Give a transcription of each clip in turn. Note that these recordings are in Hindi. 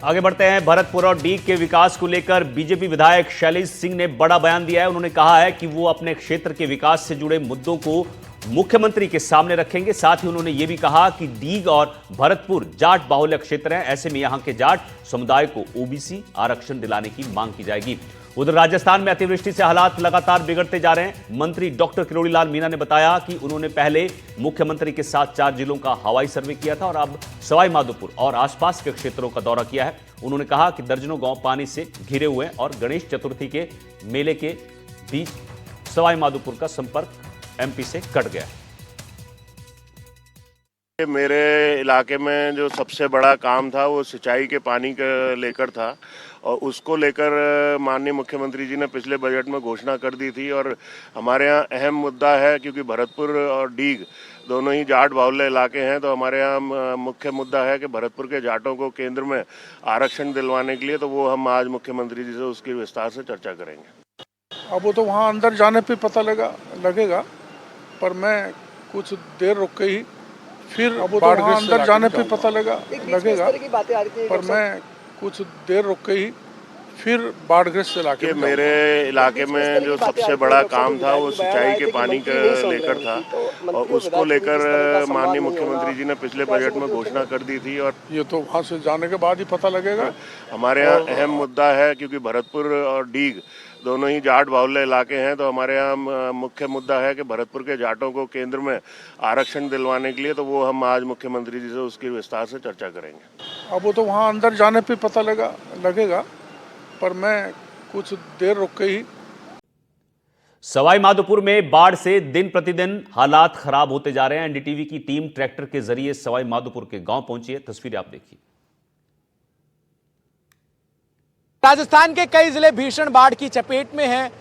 आगे बढ़ते हैं। भरतपुर और डीग के विकास को लेकर बीजेपी विधायक शैलेश सिंह ने बड़ा बयान दिया है। उन्होंने कहा है कि वो अपने क्षेत्र के विकास से जुड़े मुद्दों को मुख्यमंत्री के सामने रखेंगे। साथ ही उन्होंने ये भी कहा कि डीग और भरतपुर जाट बाहुल्य क्षेत्र हैं, ऐसे में यहां के जाट समुदाय को ओबीसी आरक्षण दिलाने की मांग की जाएगी। उधर राजस्थान में अतिवृष्टि से हालात लगातार बिगड़ते जा रहे हैं। मंत्री डॉक्टर किरोड़ी लाल मीणा ने बताया कि उन्होंने पहले मुख्यमंत्री के साथ 4 जिलों का हवाई सर्वे किया था और अब सवाई माधोपुर और आसपास के क्षेत्रों का दौरा किया है। उन्होंने कहा कि दर्जनों गांव पानी से घिरे हुए हैं और गणेश चतुर्थी के मेले के बीच सवाई माधोपुर का संपर्क एमपी से कट गया है। मेरे इलाके में जो सबसे बड़ा काम था वो सिंचाई के पानी का लेकर था और उसको लेकर माननीय मुख्यमंत्री जी ने पिछले बजट में घोषणा कर दी थी। और हमारे यहाँ अहम मुद्दा है, क्योंकि भरतपुर और डीग दोनों ही जाट बाहुल्य इलाके हैं, तो हमारे यहाँ मुख्य मुद्दा है कि भरतपुर के जाटों को केंद्र में आरक्षण दिलवाने के लिए, तो वो हम आज मुख्यमंत्री जी से उसकी विस्तार से चर्चा करेंगे। अब वो तो वहाँ अंदर जाने पे पता लगेगा, पर मैं कुछ देर रुक के ही फिर बाढ़ अंदर जाने पे पता लगेगा, पर मैं कुछ देर रुक के ही फिर बाढ़ग्रस्त इलाके में। मेरे इलाके में जो सबसे बड़ा काम था वो सिंचाई के पानी का लेकर था और उसको लेकर माननीय मुख्यमंत्री जी ने पिछले बजट में घोषणा कर दी थी। और ये तो वहाँ से जाने के बाद ही पता लगेगा। हमारे यहाँ अहम मुद्दा है, क्योंकि भरतपुर और डीग दोनों ही जाट बाहुल्य इलाके हैं, तो हमारे यहाँ मुख्य मुद्दा है कि भरतपुर के जाटों को केंद्र में आरक्षण दिलवाने के लिए, तो वो हम आज मुख्यमंत्री जी से उसकी विस्तार से चर्चा करेंगे। अब वो तो वहाँ अंदर जाने पे पता लगेगा, पर मैं कुछ देर रुक के ही। सवाई माधोपुर में बाढ़ से दिन प्रतिदिन हालात खराब होते जा रहे हैं। एनडीटीवी की टीम ट्रैक्टर के जरिए सवाई माधोपुर के गांव पहुंची है। तस्वीरें आप देखिए। राजस्थान के कई जिले भीषण बाढ़ की चपेट में हैं।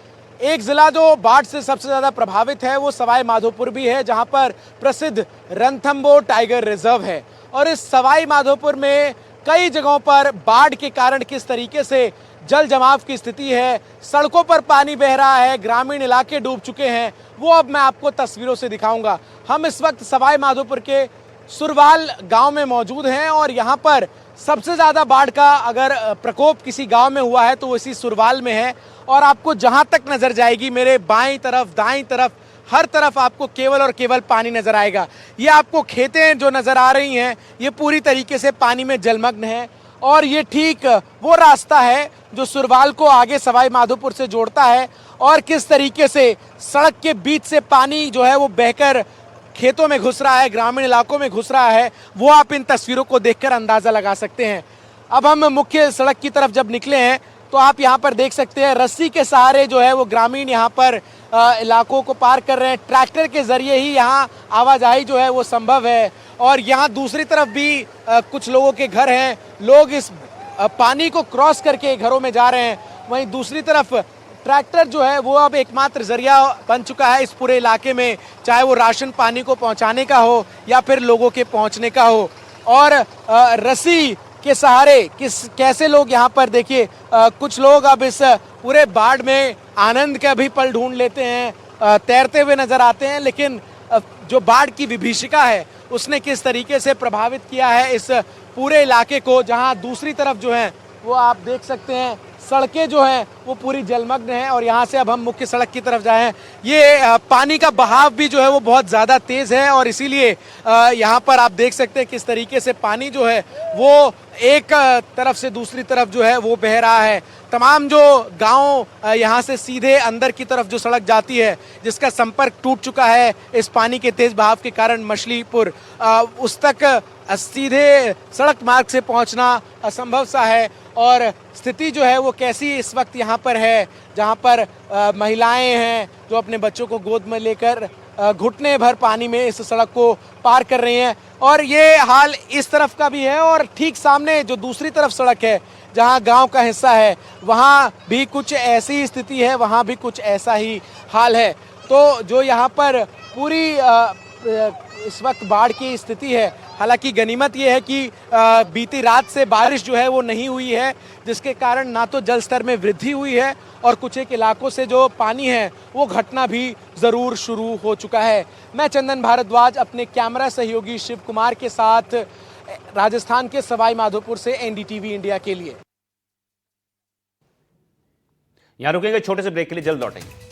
एक जिला जो बाढ़ से सबसे ज्यादा प्रभावित है वो सवाई माधोपुर भी है, जहां पर प्रसिद्ध रणथंबोर टाइगर रिजर्व है। और इस सवाई माधोपुर में कई जगहों पर बाढ़ के कारण किस तरीके से जल जमाव की स्थिति है, सड़कों पर पानी बह रहा है, ग्रामीण इलाके डूब चुके हैं, वो अब मैं आपको तस्वीरों से दिखाऊंगा। हम इस वक्त सवाई माधोपुर के सुरवाल गांव में मौजूद हैं और यहां पर सबसे ज़्यादा बाढ़ का अगर प्रकोप किसी गांव में हुआ है तो वो इसी सुरवाल में है। और आपको जहां तक नजर जाएगी, मेरे बाईं तरफ दाईं तरफ हर तरफ आपको केवल और केवल पानी नजर आएगा। ये आपको खेतें जो नजर आ रही हैं ये पूरी तरीके से पानी में जलमग्न है। और ये ठीक वो रास्ता है जो सुरवाल को आगे सवाई माधोपुर से जोड़ता है। और किस तरीके से सड़क के बीच से पानी जो है वो बहकर खेतों में घुस रहा है, ग्रामीण इलाकों में घुस रहा है, वो आप इन तस्वीरों को देखकर अंदाजा लगा सकते हैं। अब हम मुख्य सड़क की तरफ जब निकले हैं तो आप यहाँ पर देख सकते हैं रस्सी के सहारे जो है वो ग्रामीण यहाँ पर इलाकों को पार कर रहे हैं। ट्रैक्टर के जरिए ही यहाँ आवाजाही जो है वो संभव है। और यहाँ दूसरी तरफ भी कुछ लोगों के घर हैं, लोग इस पानी को क्रॉस करके घरों में जा रहे हैं। वहीं दूसरी तरफ ट्रैक्टर जो है वो अब एकमात्र जरिया बन चुका है इस पूरे इलाके में, चाहे वो राशन पानी को पहुंचाने का हो या फिर लोगों के पहुंचने का हो। और रस्सी के सहारे कैसे लोग यहाँ पर देखिए, कुछ लोग अब इस पूरे बाढ़ में आनंद का भी पल ढूंढ लेते हैं, तैरते हुए नजर आते हैं। लेकिन जो बाढ़ की विभीषिका है उसने किस तरीके से प्रभावित किया है इस पूरे इलाके को, जहाँ दूसरी तरफ जो है वो आप देख सकते हैं सड़कें जो हैं वो पूरी जलमग्न हैं। और यहाँ से अब हम मुख्य सड़क की तरफ जाएं, ये पानी का बहाव भी जो है वो बहुत ज़्यादा तेज़ है और इसीलिए यहाँ पर आप देख सकते हैं किस तरीके से पानी जो है वो एक तरफ से दूसरी तरफ जो है वो बह रहा है। तमाम जो गांव यहाँ से सीधे अंदर की तरफ जो सड़क जाती है जिसका संपर्क टूट चुका है इस पानी के तेज बहाव के कारण मछलीपुर, उस तक सीधे सड़क मार्ग से पहुंचना असंभव सा है। और स्थिति जो है वो कैसी इस वक्त यहाँ पर है, जहाँ पर महिलाएं हैं जो अपने बच्चों को गोद में लेकर घुटने भर पानी में इस सड़क को पार कर रही हैं। और ये हाल इस तरफ का भी है और ठीक सामने जो दूसरी तरफ सड़क है जहाँ गांव का हिस्सा है वहाँ भी कुछ ऐसी स्थिति है, वहाँ भी कुछ ऐसा ही हाल है। तो जो यहाँ पर पूरी इस वक्त बाढ़ की स्थिति है, हालांकि गनीमत ये है कि बीती रात से बारिश जो है वो नहीं हुई है, जिसके कारण ना तो जल स्तर में वृद्धि हुई है और कुछ एक इलाकों से जो पानी है वो घटना भी ज़रूर शुरू हो चुका है। मैं चंदन भारद्वाज अपने कैमरा सहयोगी शिव कुमार के साथ राजस्थान के सवाई माधोपुर से एनडीटीवी इंडिया के लिए। यहां रुकेंगे छोटे से ब्रेक के लिए, जल्द लौटेंगे।